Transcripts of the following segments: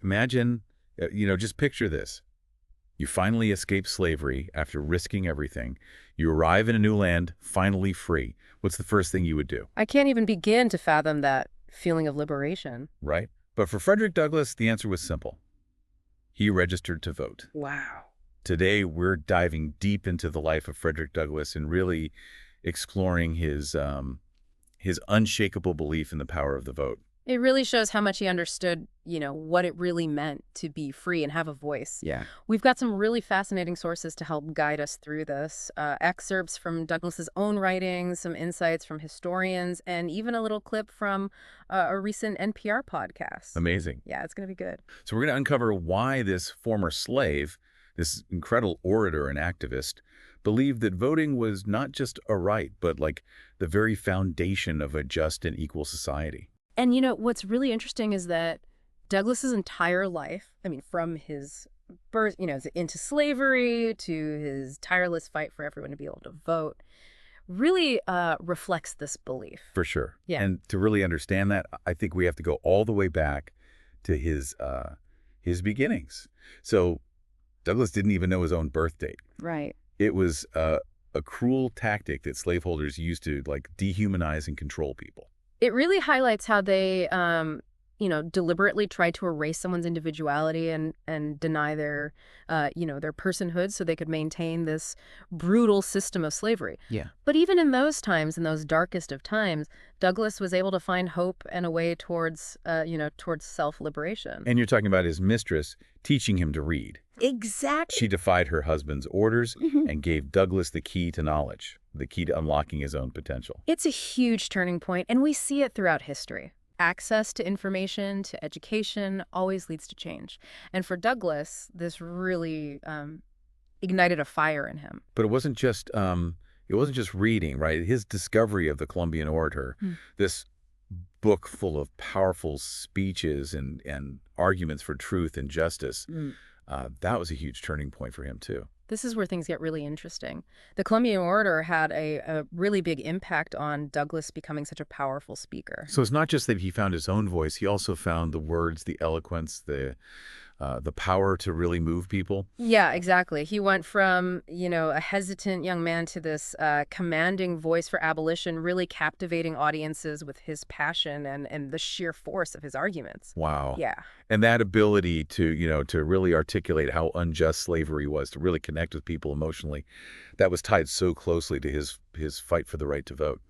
Imagine, just picture this. You finally escape slavery after risking everything. You arrive in a new land, finally free. What's the first thing you would do? I can't even begin to fathom that feeling of liberation. Right? But for Frederick Douglass, the answer was simple. He registered to vote. Wow. Today, we're diving deep into the life of Frederick Douglass and really exploring his unshakable belief in the power of the vote. It really shows how much he understood, what it really meant to be free and have a voice. Yeah. We've got some really fascinating sources to help guide us through this. Excerpts from Douglass's own writings, some insights from historians, and even a little clip from a recent NPR podcast. Amazing. Yeah, it's going to be good. So we're going to uncover why this former slave, this incredible orator and activist, believed that voting was not just a right, but like the very foundation of a just and equal society. And what's really interesting is that Douglass's entire life, from his birth, into slavery to his tireless fight for everyone to be able to vote, really reflects this belief. For sure. Yeah. And to really understand that, I think we have to go all the way back to his beginnings. So Douglass didn't even know his own birth date. Right. It was a cruel tactic that slaveholders used to dehumanize and control people. It really highlights how they, deliberately tried to erase someone's individuality and deny their, their personhood so they could maintain this brutal system of slavery. Yeah. But even in those times, in those darkest of times, Douglass was able to find hope and a way towards self-liberation. And you're talking about his mistress teaching him to read. Exactly. She defied her husband's orders and gave Douglass the key to knowledge, the key to unlocking his own potential. It's a huge turning point, and we see it throughout history. Access to information, to education, always leads to change. And for Douglass, this really ignited a fire in him. But it wasn't just reading, right? His discovery of the Columbian Orator, this book full of powerful speeches and arguments for truth and justice, that was a huge turning point for him, too. This is where things get really interesting. The Columbian Orator had a really big impact on Douglass becoming such a powerful speaker. So it's not just that he found his own voice, he also found the words, the eloquence, the power to really move people. Yeah, exactly. He went from, a hesitant young man to this commanding voice for abolition, really captivating audiences with his passion and the sheer force of his arguments. Wow. Yeah. And that ability to really articulate how unjust slavery was, to really connect with people emotionally, that was tied so closely to his fight for the right to vote.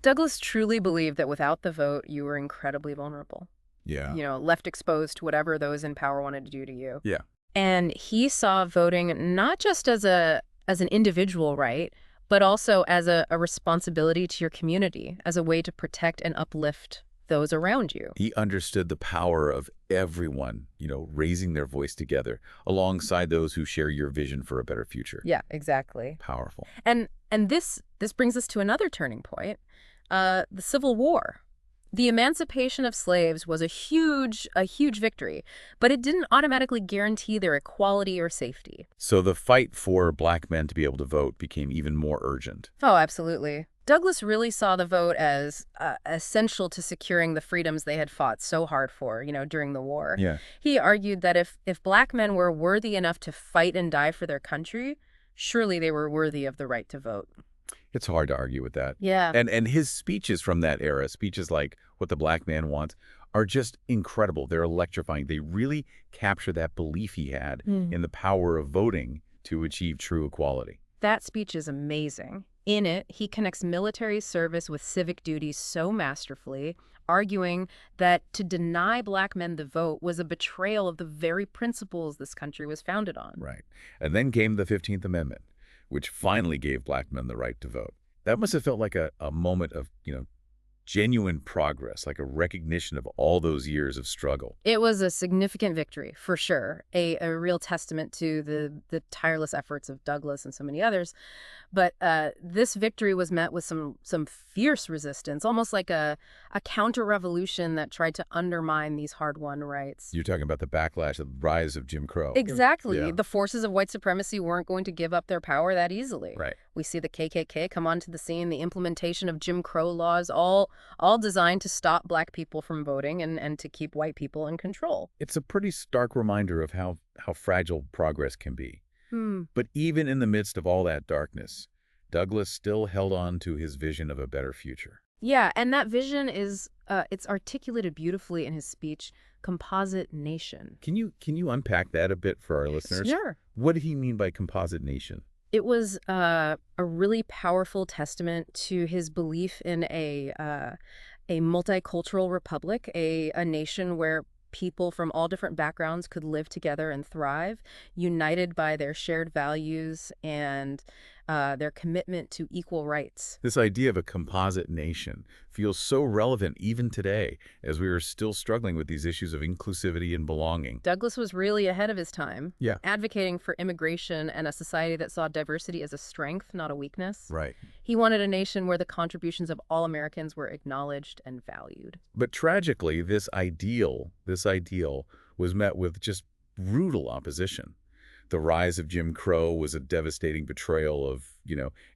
Douglass truly believed that without the vote, you were incredibly vulnerable. Yeah. Left exposed to whatever those in power wanted to do to you. Yeah. And he saw voting not just as an individual right, but also as a responsibility to your community, as a way to protect and uplift those around you. He understood the power of everyone, raising their voice together alongside those who share your vision for a better future. Yeah, exactly. Powerful. And this brings us to another turning point, the Civil War. The emancipation of slaves was a huge victory, but it didn't automatically guarantee their equality or safety. So the fight for black men to be able to vote became even more urgent. Oh, absolutely. Douglass really saw the vote as essential to securing the freedoms they had fought so hard for, during the war. Yeah. He argued that if black men were worthy enough to fight and die for their country, surely they were worthy of the right to vote. It's hard to argue with that. Yeah. And his speeches from that era, speeches like What the Black Man Wants, are just incredible. They're electrifying. They really capture that belief he had in the power of voting to achieve true equality. That speech is amazing. In it, he connects military service with civic duties so masterfully, arguing that to deny black men the vote was a betrayal of the very principles this country was founded on. Right. And then came the 15th Amendment, which finally gave black men the right to vote. That must have felt like a moment of, genuine progress, like a recognition of all those years of struggle. It was a significant victory, for sure, a real testament to the tireless efforts of Douglass and so many others. But this victory was met with some fierce resistance, almost like a counter-revolution that tried to undermine these hard-won rights. You're talking about the backlash, the rise of Jim Crow. Exactly. Yeah. The forces of white supremacy weren't going to give up their power that easily. Right. We see the KKK come onto the scene, the implementation of Jim Crow laws, all designed to stop black people from voting and to keep white people in control. It's a pretty stark reminder of how fragile progress can be. Hmm. But even in the midst of all that darkness, Douglas still held on to his vision of a better future. Yeah, and that vision is it's articulated beautifully in his speech, Composite Nation. Can you unpack that a bit for our listeners? Sure. What did he mean by composite nation? It was a really powerful testament to his belief in a multicultural republic, a nation where people from all different backgrounds could live together and thrive, united by their shared values and their commitment to equal rights. This idea of a composite nation feels so relevant even today, as we are still struggling with these issues of inclusivity and belonging. Douglas was really ahead of his time, Yeah. advocating for immigration and a society that saw diversity as a strength, not a weakness. Right. He wanted a nation where the contributions of all Americans were acknowledged and valued. But tragically, this ideal was met with just brutal opposition. The rise of Jim Crow was a devastating betrayal of,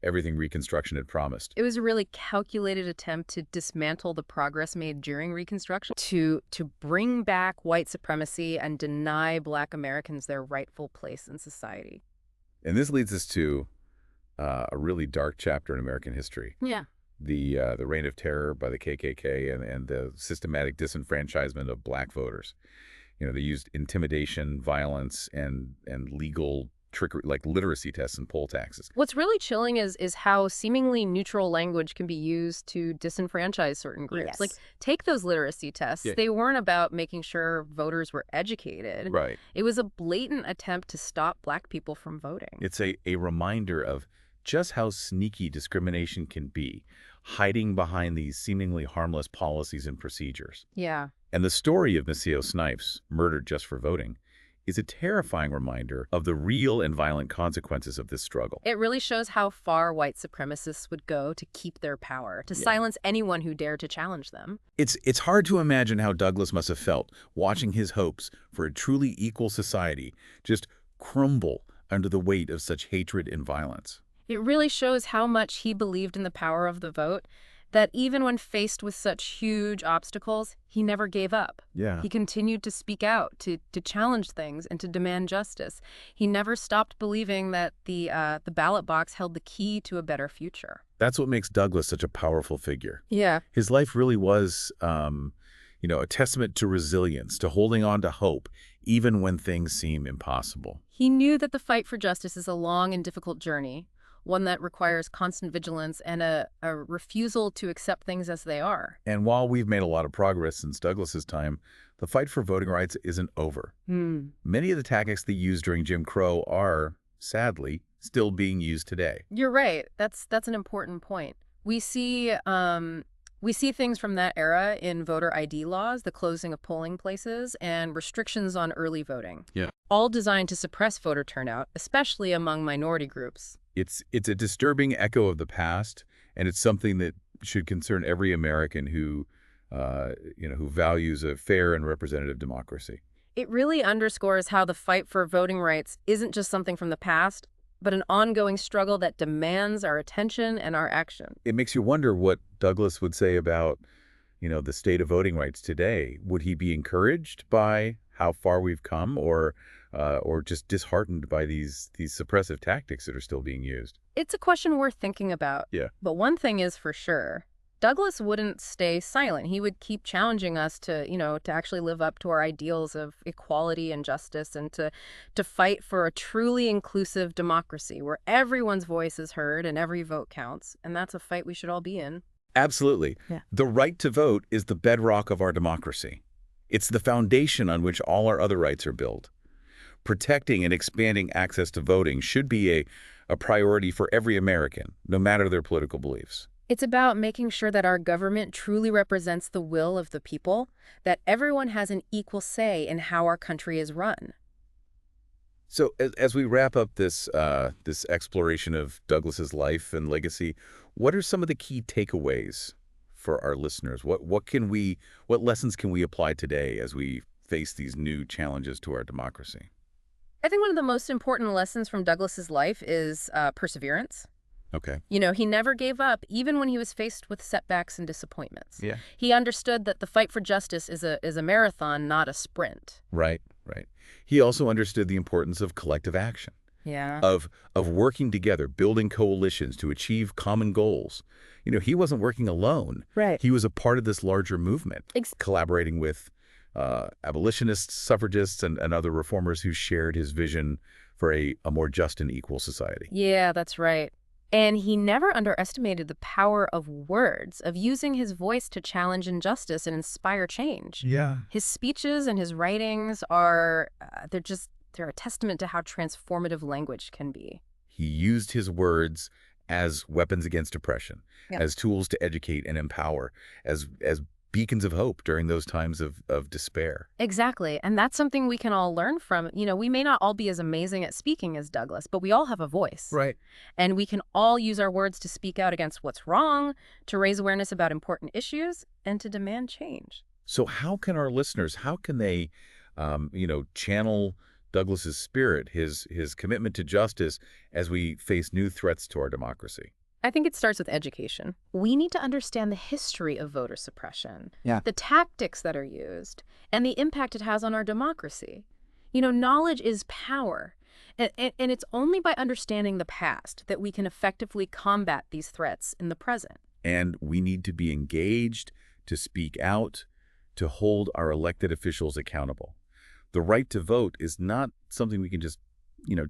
everything Reconstruction had promised. It was a really calculated attempt to dismantle the progress made during Reconstruction, to bring back white supremacy and deny Black Americans their rightful place in society. And this leads us to a really dark chapter in American history. Yeah. The reign of terror by the KKK and the systematic disenfranchisement of black voters. They used intimidation, violence, and legal trickery, like literacy tests and poll taxes. What's really chilling is how seemingly neutral language can be used to disenfranchise certain groups. Yes. Like, take those literacy tests. Yeah. They weren't about making sure voters were educated. Right. It was a blatant attempt to stop Black people from voting. It's a reminder of just how sneaky discrimination can be, hiding behind these seemingly harmless policies and procedures. Yeah. And the story of Maceo Snipes, murdered just for voting, is a terrifying reminder of the real and violent consequences of this struggle. It really shows how far white supremacists would go to keep their power, to silence anyone who dared to challenge them. It's hard to imagine how Douglas must have felt watching his hopes for a truly equal society just crumble under the weight of such hatred and violence. It really shows how much he believed in the power of the vote, that even when faced with such huge obstacles, he never gave up. Yeah. He continued to speak out, to challenge things, and to demand justice. He never stopped believing that the ballot box held the key to a better future. That's what makes Douglas such a powerful figure. Yeah. His life really was, a testament to resilience, to holding on to hope, even when things seem impossible. He knew that the fight for justice is a long and difficult journey, one that requires constant vigilance and a refusal to accept things as they are. And while we've made a lot of progress since Douglas's time, the fight for voting rights isn't over. Many of the tactics they used during Jim Crow are, sadly, still being used today. You're right. That's an important point. We see things from that era in voter ID laws, the closing of polling places, and restrictions on early voting. Yeah. All designed to suppress voter turnout, especially among minority groups. It's a disturbing echo of the past, and it's something that should concern every American who values a fair and representative democracy. It really underscores how the fight for voting rights isn't just something from the past, but an ongoing struggle that demands our attention and our action. It makes you wonder what Douglas would say about, the state of voting rights today. Would he be encouraged by how far we've come, or just disheartened by these suppressive tactics that are still being used? It's a question worth thinking about. Yeah. But one thing is for sure, Douglas wouldn't stay silent. He would keep challenging us to actually live up to our ideals of equality and justice, and to fight for a truly inclusive democracy where everyone's voice is heard and every vote counts. And that's a fight we should all be in. Absolutely. Yeah. The right to vote is the bedrock of our democracy. It's the foundation on which all our other rights are built. Protecting and expanding access to voting should be a priority for every American, no matter their political beliefs. It's about making sure that our government truly represents the will of the people, that everyone has an equal say in how our country is run. So as we wrap up this exploration of Douglas's life and legacy, what are some of the key takeaways for our listeners? What lessons can we apply today as we face these new challenges to our democracy? I think one of the most important lessons from Douglas's life is perseverance. Okay. He never gave up, even when he was faced with setbacks and disappointments. Yeah. He understood that the fight for justice is a marathon, not a sprint. Right, right. He also understood the importance of collective action, Yeah. of working together, building coalitions to achieve common goals. He wasn't working alone. Right. He was a part of this larger movement, collaborating with abolitionists, suffragists, and other reformers who shared his vision for a more just and equal society. Yeah, that's right. And he never underestimated the power of words, of using his voice to challenge injustice and inspire change. Yeah. His speeches and his writings are, they're a testament to how transformative language can be. He used his words as weapons against oppression, Yeah. as tools to educate and empower, as beacons of hope during those times of despair. Exactly. And that's something we can all learn from. We may not all be as amazing at speaking as Douglas, but we all have a voice. Right. And we can all use our words to speak out against what's wrong, to raise awareness about important issues, and to demand change. So how can our listeners, how can they, channel Douglas's spirit, his commitment to justice as we face new threats to our democracy? I think it starts with education. We need to understand the history of voter suppression, Yeah. the tactics that are used, and the impact it has on our democracy. Knowledge is power. And it's only by understanding the past that we can effectively combat these threats in the present. And we need to be engaged, to speak out, to hold our elected officials accountable. The right to vote is not something we can just,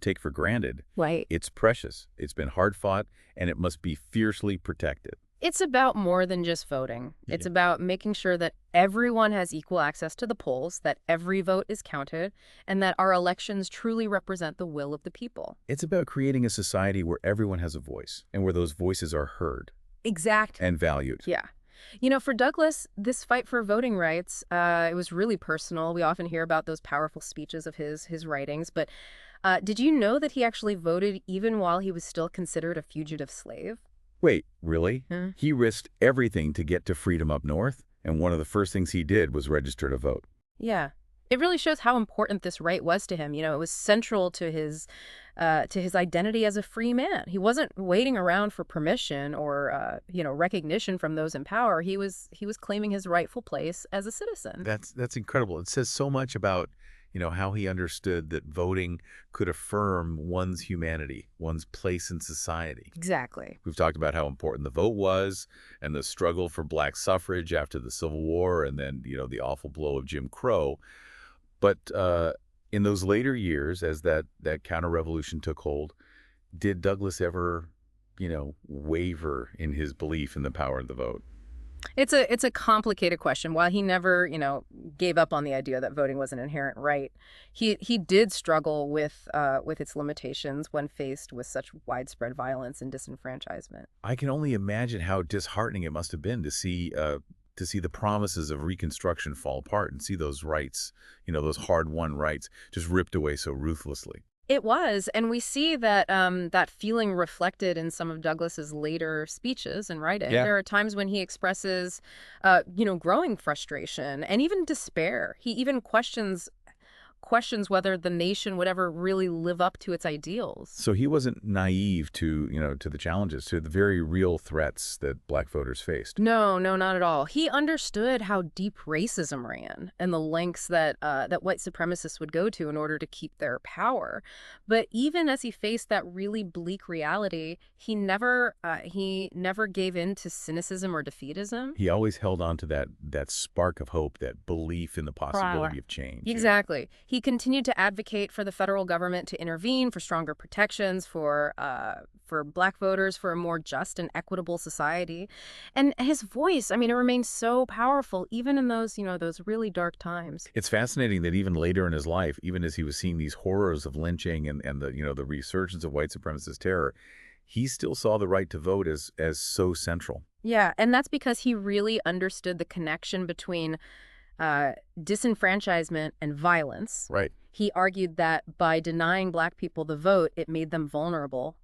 take for granted. Right. It's precious. It's been hard fought, and it must be fiercely protected. It's about more than just voting. It's Yeah. about making sure that everyone has equal access to the polls, that every vote is counted, and that our elections truly represent the will of the people. It's about creating a society where everyone has a voice and where those voices are heard Exactly. and valued. Yeah. For Douglas, this fight for voting rights, it was really personal. We often hear about those powerful speeches of his writings, but did you know that he actually voted even while he was still considered a fugitive slave? Wait, really? Hmm. He risked everything to get to freedom up north, and one of the first things he did was register to vote. Yeah. It really shows how important this right was to him. It was central to his identity as a free man. He wasn't waiting around for permission or recognition from those in power. He was claiming his rightful place as a citizen. That's incredible. It says so much about, how he understood that voting could affirm one's humanity, one's place in society. Exactly. We've talked about how important the vote was and the struggle for black suffrage after the Civil War and then, the awful blow of Jim Crow. But in those later years, as that counter-revolution took hold, did Douglas ever, waver in his belief in the power of the vote? It's a complicated question. While he never, gave up on the idea that voting was an inherent right, he did struggle with its limitations when faced with such widespread violence and disenfranchisement. I can only imagine how disheartening it must have been to see the promises of Reconstruction fall apart and see those rights, those hard-won rights, just ripped away so ruthlessly. It was, and we see that that feeling reflected in some of Douglas's later speeches and writing. Yeah. There are times when he expresses, growing frustration and even despair. He even questions whether the nation would ever really live up to its ideals. So he wasn't naive to the challenges, to the very real threats that black voters faced. No, not at all. He understood how deep racism ran and the lengths that white supremacists would go to in order to keep their power. But even as he faced that really bleak reality, he never gave in to cynicism or defeatism. He always held on to that spark of hope, that belief in the possibility of change. Exactly. He continued to advocate for the federal government to intervene, for stronger protections for black voters, for a more just and equitable society. And his voice, it remains so powerful, even in those really dark times. It's fascinating that even later in his life, even as he was seeing these horrors of lynching and the resurgence of white supremacist terror, he still saw the right to vote as so central. Yeah, and that's because he really understood the connection between disenfranchisement and violence. Right. He argued that by denying black people the vote, it made them vulnerable,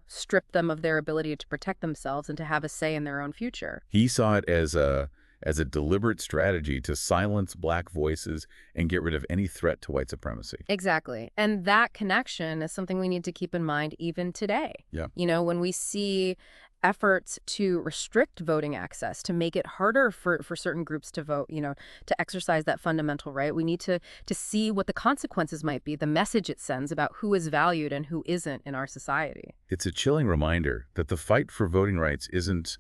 stripped them of their ability to protect themselves and to have a say in their own future. He saw it as as a deliberate strategy to silence Black voices and get rid of any threat to white supremacy. Exactly. And that connection is something we need to keep in mind even today. Yeah. When we see efforts to restrict voting access, to make it harder for certain groups to vote, to exercise that fundamental right, we need to see what the consequences might be, the message it sends about who is valued and who isn't in our society. It's a chilling reminder that the fight for voting rights isn't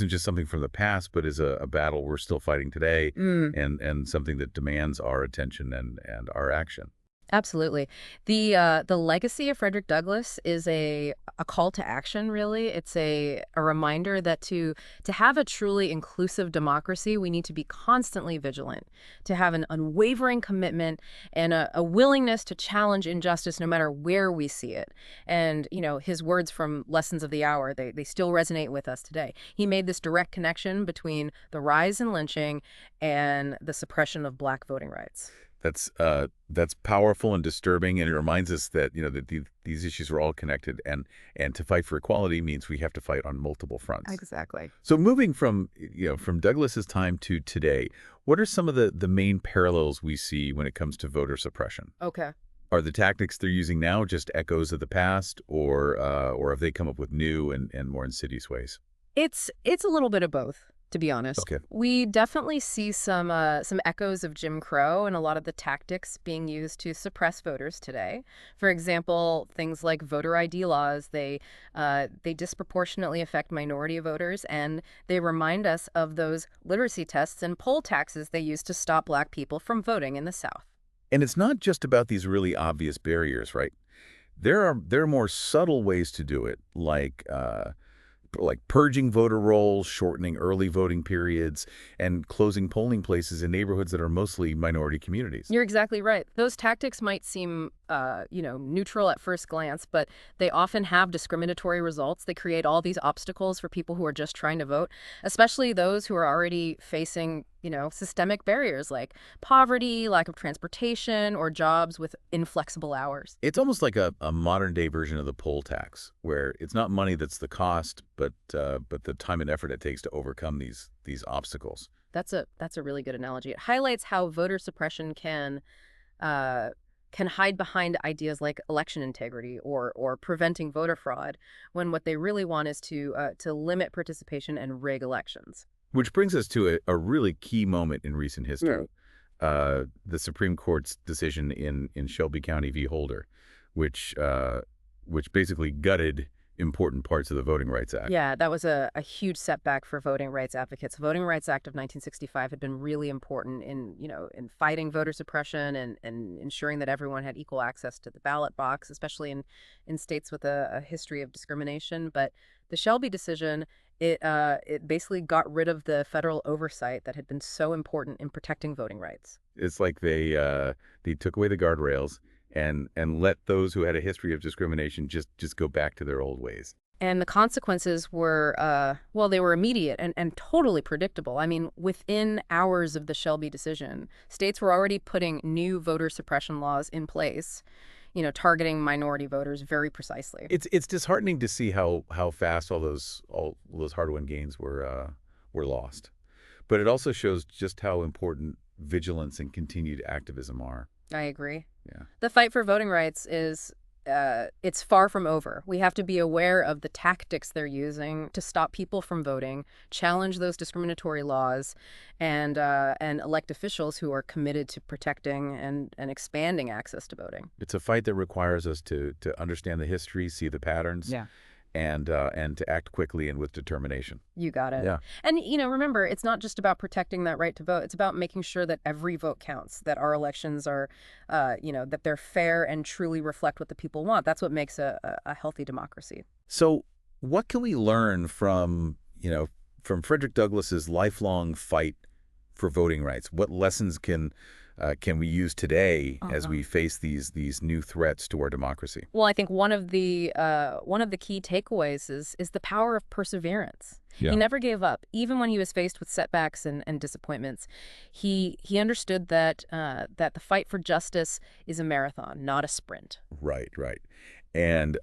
just something from the past, but is a battle we're still fighting today, and something that demands our attention and our action. Absolutely. The legacy of Frederick Douglass is a call to action, really. It's a reminder that to have a truly inclusive democracy, we need to be constantly vigilant, to have an unwavering commitment and a willingness to challenge injustice no matter where we see it. And, his words from Lessons of the Hour, they still resonate with us today. He made this direct connection between the rise in lynching and the suppression of Black voting rights. That's powerful and disturbing, and it reminds us that these issues are all connected, and to fight for equality means we have to fight on multiple fronts. Exactly. So moving from Douglas's time to today, what are some of the main parallels we see when it comes to voter suppression? Okay. Are the tactics they're using now just echoes of the past, or have they come up with new and more insidious ways? It's a little bit of both, to be honest. Okay. We definitely see some echoes of Jim Crow and a lot of the tactics being used to suppress voters today. For example, things like voter ID laws, they disproportionately affect minority voters, and they remind us of those literacy tests and poll taxes they used to stop Black people from voting in the South. And it's not just about these really obvious barriers, right? There are more subtle ways to do it, like purging voter rolls, shortening early voting periods, and closing polling places in neighborhoods that are mostly minority communities. You're exactly right. Those tactics might seem, neutral at first glance, but they often have discriminatory results. They create all these obstacles for people who are just trying to vote, especially those who are already facing, systemic barriers like poverty, lack of transportation, or jobs with inflexible hours. It's almost like a modern-day version of the poll tax, where it's not money that's the cost, but the time and effort it takes to overcome these obstacles. That's a really good analogy. It highlights how voter suppression can hide behind ideas like election integrity or preventing voter fraud, when what they really want is to limit participation and rig elections. Which brings us to a really key moment in recent history. The Supreme Court's decision in Shelby County v. Holder, which basically gutted important parts of the Voting Rights Act. Yeah, that was a huge setback for voting rights advocates. The Voting Rights Act of 1965 had been really important in fighting voter suppression and ensuring that everyone had equal access to the ballot box, especially in states with a history of discrimination. But the Shelby decision, it basically got rid of the federal oversight that had been so important in protecting voting rights. It's like they took away the guardrails and let those who had a history of discrimination just go back to their old ways. And the consequences were, they were immediate and totally predictable. I mean, within hours of the Shelby decision, states were already putting new voter suppression laws in place, targeting minority voters very precisely. It's disheartening to see how fast all those hard-won gains were lost. But it also shows just how important vigilance and continued activism are. I agree. Yeah. The fight for voting rights it's far from over. We have to be aware of the tactics they're using to stop people from voting, challenge those discriminatory laws, and elect officials who are committed to protecting and expanding access to voting. It's a fight that requires us to understand the history, see the patterns, Yeah. and to act quickly and with determination. You got it. Yeah. And, remember, it's not just about protecting that right to vote. It's about making sure that every vote counts, that our elections are, that they're fair and truly reflect what the people want. That's what makes a healthy democracy. So what can we learn from Frederick Douglass's lifelong fight for voting rights? What lessons can we use today as we face these new threats to our democracy? Well, I think one of the key takeaways is the power of perseverance. Yeah. He never gave up, even when he was faced with setbacks and disappointments. He understood that the fight for justice is a marathon, not a sprint. Right. And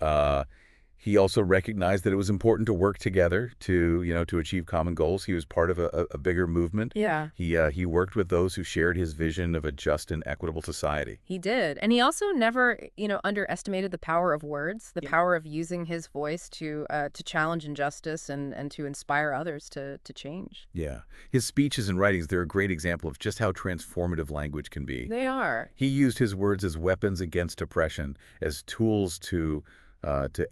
He also recognized that it was important to work together to achieve common goals. He was part of a bigger movement. Yeah. He worked with those who shared his vision of a just and equitable society. He did. And he also never, underestimated the power of words, the power of using his voice to challenge injustice and to inspire others to change. Yeah. His speeches and writings, they're a great example of just how transformative language can be. They are. He used his words as weapons against oppression, as tools to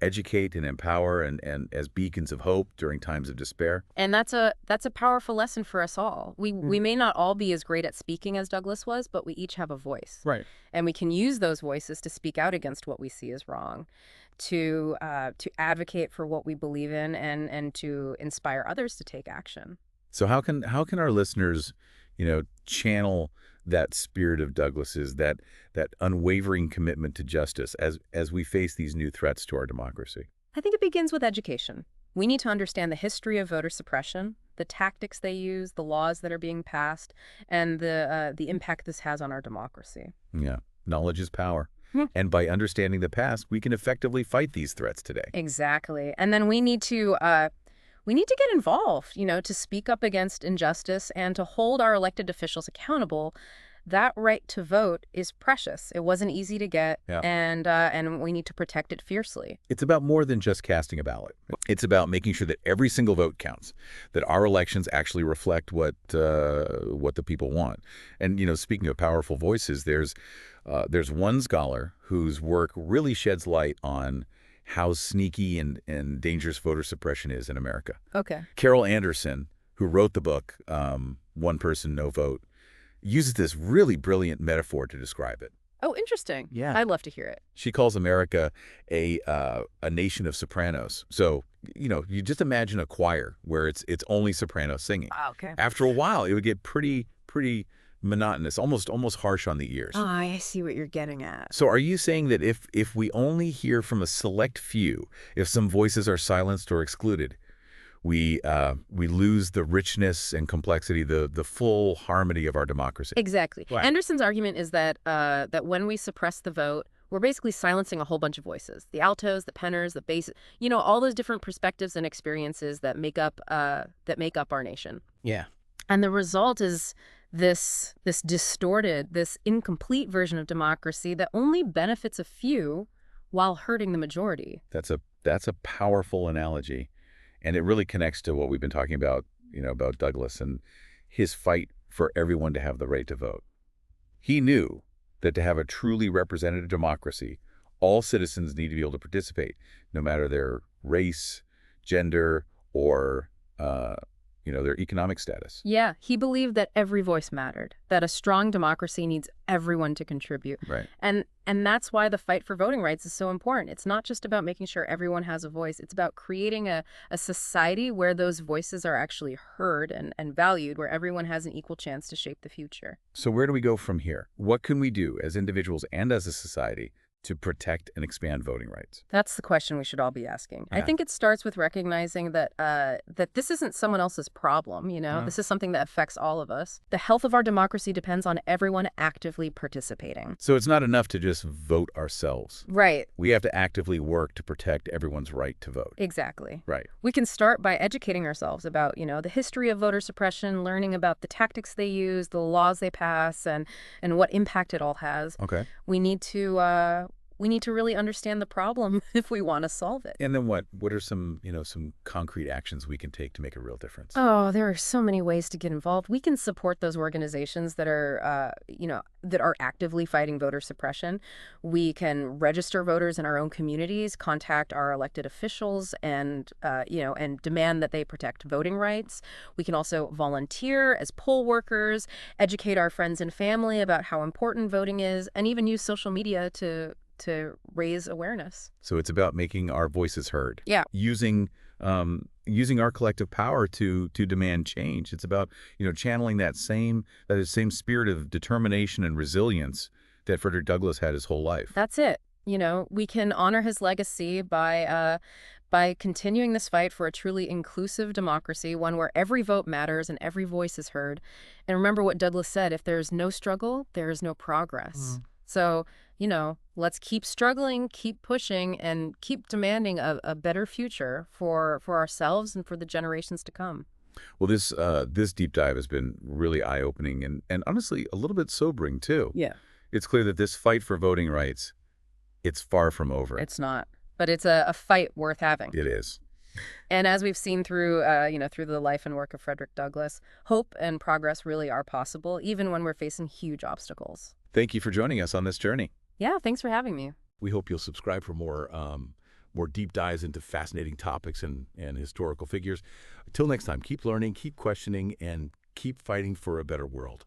educate and empower, and as beacons of hope during times of despair. And that's a powerful lesson for us all. We may not all be as great at speaking as Douglas was, but we each have a voice. Right. And we can use those voices to speak out against what we see as wrong, to advocate for what we believe in, and to inspire others to take action. So how can our listeners, channel that spirit of Douglas's, that unwavering commitment to justice as we face these new threats to our democracy? I think it begins with education. We need to understand the history of voter suppression, the tactics they use, the laws that are being passed, and the impact this has on our democracy. Yeah. Knowledge is power. Hmm. And by understanding the past, we can effectively fight these threats today. Exactly. And then we need to get involved, to speak up against injustice and to hold our elected officials accountable. That right to vote is precious. It wasn't easy to get, Yeah. and we need to protect it fiercely. It's about more than just casting a ballot. It's about making sure that every single vote counts, that our elections actually reflect what the people want. And, speaking of powerful voices, there's one scholar whose work really sheds light on how sneaky and dangerous voter suppression is in America. Okay. Carol Anderson, who wrote the book, One Person, No Vote, uses this really brilliant metaphor to describe it. Oh, interesting. Yeah. I'd love to hear it. She calls America a nation of sopranos. So, you just imagine a choir where it's only sopranos singing. Oh, okay. After a while, it would get pretty monotonous, almost harsh on the ears. Oh, I see what you're getting at. So are you saying that if we only hear from a select few, if some voices are silenced or excluded, we lose the richness and complexity, the full harmony of our democracy? Exactly. Right. Anderson's argument is that when we suppress the vote, we're basically silencing a whole bunch of voices: the altos, the tenors, the basses, all those different perspectives and experiences that make up our nation. Yeah. And the result is this distorted, this incomplete version of democracy that only benefits a few while hurting the majority. That's a powerful analogy, and it really connects to what we've been talking about, about Douglas and his fight for everyone to have the right to vote. He knew that to have a truly representative democracy, all citizens need to be able to participate, no matter their race, gender, or their economic status. Yeah, he believed that every voice mattered, that a strong democracy needs everyone to contribute. Right. And that's why the fight for voting rights is so important. It's not just about making sure everyone has a voice. It's about creating a society where those voices are actually heard and valued, where everyone has an equal chance to shape the future. So where do we go from here? What can we do as individuals and as a society to protect and expand voting rights? That's the question we should all be asking. I Yeah. think it starts with recognizing that this isn't someone else's problem, This is something that affects all of us. The health of our democracy depends on everyone actively participating. So it's not enough to just vote ourselves. Right. We have to actively work to protect everyone's right to vote. Exactly. Right. We can start by educating ourselves about, the history of voter suppression, learning about the tactics they use, the laws they pass, and what impact it all has. Okay. We need to really understand the problem if we want to solve it. And then what? What are some concrete actions we can take to make a real difference? Oh, there are so many ways to get involved. We can support those organizations that are, that are actively fighting voter suppression. We can register voters in our own communities, contact our elected officials, and demand that they protect voting rights. We can also volunteer as poll workers, educate our friends and family about how important voting is, and even use social media to raise awareness. So it's about making our voices heard. Yeah. Using our collective power to demand change. It's about channeling that same spirit of determination and resilience that Frederick Douglass had his whole life. That's it. We can honor his legacy by continuing this fight for a truly inclusive democracy, one where every vote matters and every voice is heard. And remember what Douglass said: if there's no struggle, there is no progress. So, let's keep struggling, keep pushing, and keep demanding a better future for ourselves and for the generations to come. Well, this deep dive has been really eye-opening and honestly a little bit sobering too. Yeah. It's clear that this fight for voting rights, it's far from over. It's not. But it's a fight worth having. It is. And as we've seen through the life and work of Frederick Douglass, hope and progress really are possible, even when we're facing huge obstacles. Thank you for joining us on this journey. Yeah, thanks for having me. We hope you'll subscribe for more deep dives into fascinating topics and historical figures. Until next time, keep learning, keep questioning, and keep fighting for a better world.